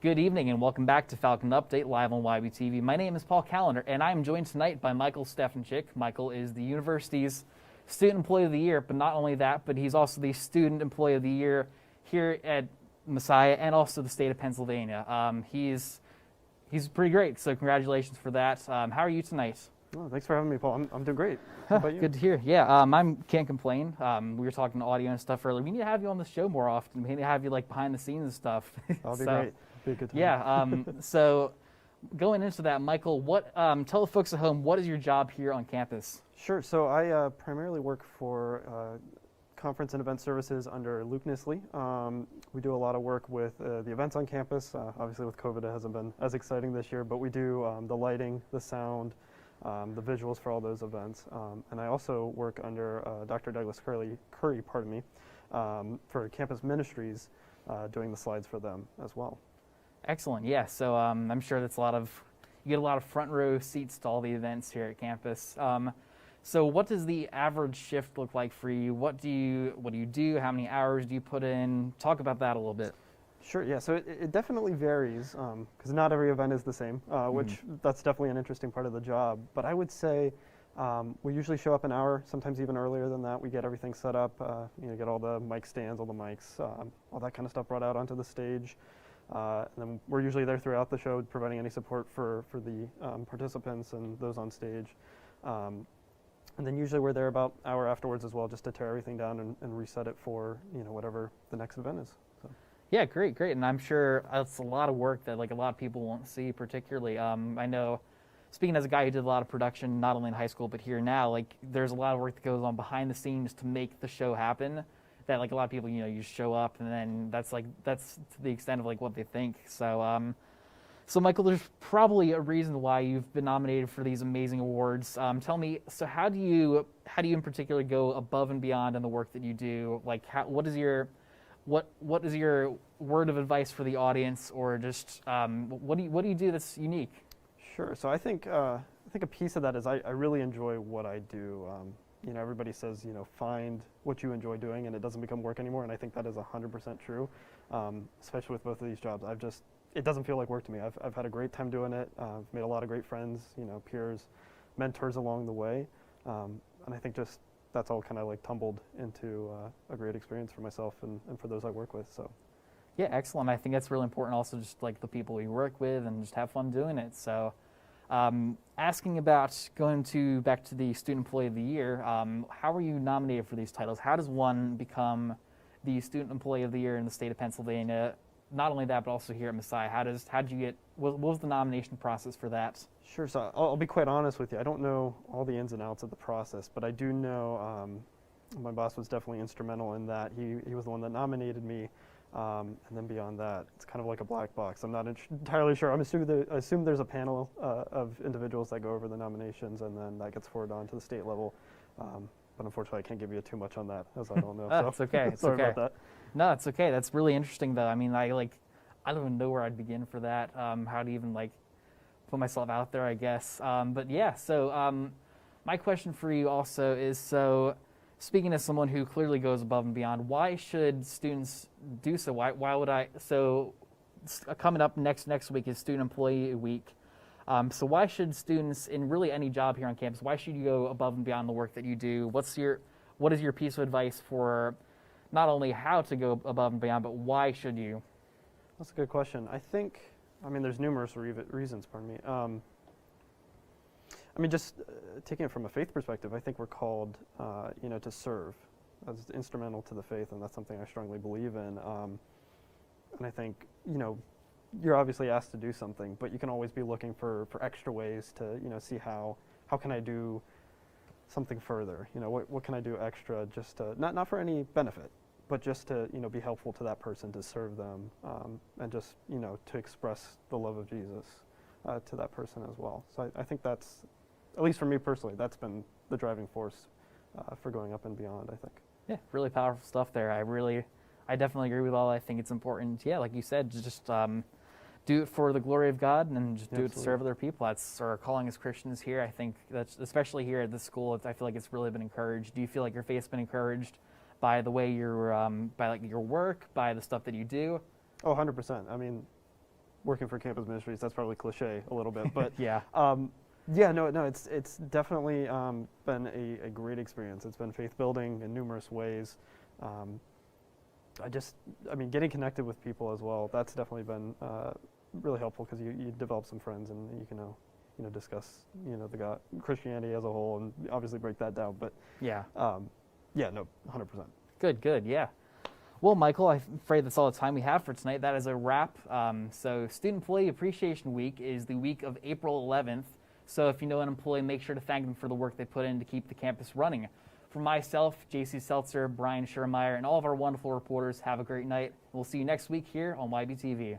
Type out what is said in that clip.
Good evening and welcome back to Falcon Update live on YBTV. My name is Paul Callender and I'm joined tonight by Michael Stefanchik. Michael is the university's Student Employee of the Year, but not only that, but he's also the Student Employee of the Year here at Messiah and also the state of Pennsylvania. He's pretty great, so congratulations for that. How are you tonight? Oh, thanks for having me, Paul. I'm doing great. How about you? Good to hear. Yeah, I can't complain. We were talking audio and stuff earlier. We need to have you on the show more often. We need to have you like behind the scenes and stuff. That'll be great. Be a good time. Yeah. So going into that, Michael, tell the folks at home, what is your job here on campus? Sure. So I primarily work for conference and event services under Luke Nisley. We do a lot of work with the events on campus. Obviously, with COVID, it hasn't been as exciting this year, but we do the lighting, the sound, the visuals for all those events. And I also work under Dr. Douglas Curry, for campus ministries, doing the slides for them as well. Excellent. Yeah. So I'm sure that's you get a lot of front row seats to all the events here at campus. So what does the average shift look like for you? What do you do? How many hours do you put in? Talk about that a little bit. Sure, yeah, so it definitely varies because not every event is the same, which that's definitely an interesting part of the job. But I would say we usually show up an hour, sometimes even earlier than that. We get everything set up, get all the mic stands, all the mics, all that kind of stuff brought out onto the stage. And then we're usually there throughout the show, providing any support for the participants and those on stage. And then usually we're there about an hour afterwards as well, just to tear everything down and reset it for whatever the next event is. So. Yeah, great. And I'm sure it's a lot of work that a lot of people won't see particularly. I know, speaking as a guy who did a lot of production, not only in high school, but here now, there's a lot of work that goes on behind the scenes to make the show happen that a lot of people, you show up and then that's to the extent of what they think. So, so Michael, there's probably a reason why you've been nominated for these amazing awards. Tell me, so how do you in particular go above and beyond in the work that you do? What is your word of advice for the audience, or just what do you do that's unique? Sure. So I think a piece of that is I really enjoy what I do. Everybody says find what you enjoy doing, and it doesn't become work anymore. And I think that is 100% true, especially with both of these jobs. It doesn't feel like work to me. I've had a great time doing it. I've made a lot of great friends, peers, mentors along the way, and I think just that's all kind of tumbled into a great experience for myself and for those I work with. So, yeah, excellent. I think that's really important. Also, just the people we work with and just have fun doing it. So, asking about going back to the Student Employee of the Year, how were you nominated for these titles? How does one become the Student Employee of the Year in the state of Pennsylvania? Not only that, but also here at Messiah. What was the nomination process for that? Sure. So I'll be quite honest with you. I don't know all the ins and outs of the process, but I do know my boss was definitely instrumental in that. He was the one that nominated me, and then beyond that, it's kind of like a black box. I'm not entirely sure. I assume there's a panel of individuals that go over the nominations, and then that gets forwarded on to the state level. But unfortunately, I can't give you too much on that, as I don't know. Oh, it's okay. It's sorry okay. about that. No, it's okay. That's really interesting, though. I mean, I don't even know where I'd begin for that. How to even put myself out there, I guess. But yeah. So my question for you also is: so speaking as someone who clearly goes above and beyond, why should students do so? Why would I? So coming up next week is Student Employee Week. So why should students in really any job here on campus? Why should you go above and beyond the work that you do? What is your piece of advice for not only how to go above and beyond, but why should you? That's a good question. There's numerous reasons, pardon me. Just taking it from a faith perspective, I think we're called, to serve. That's instrumental to the faith, and that's something I strongly believe in. And I think, you're obviously asked to do something, but you can always be looking for extra ways to, see how can I do something further? What can I do extra just to, not for any benefit, but just to, be helpful to that person, to serve them, and just, to express the love of Jesus to that person as well. So I think that's, at least for me personally, that's been the driving force for going up and beyond, I think. Yeah, really powerful stuff there. I definitely agree with all. I think it's important, yeah, like you said, to just do it for the glory of God and just do it to serve other people. That's our calling as Christians here. I think that's, especially here at this school, I feel like it's really been encouraged. Do you feel like your faith's been encouraged by the way you're, by your work, by the stuff that you do? Oh, 100%. working for campus ministries. That's probably cliche a little bit, but Yeah. yeah, no, it's definitely been a great experience. It's been faith building in numerous ways. I mean, getting connected with people as well. That's definitely been really helpful because you develop some friends and you can discuss the God, Christianity as a whole, and obviously break that down. But Yeah. yeah, no, 100%. Good, yeah. Well, Michael, I'm afraid that's all the time we have for tonight. That is a wrap. So Student Employee Appreciation Week is the week of April 11th. So if you know an employee, make sure to thank them for the work they put in to keep the campus running. For myself, JC Seltzer, Brian Schermeyer, and all of our wonderful reporters, have a great night. We'll see you next week here on YBTV.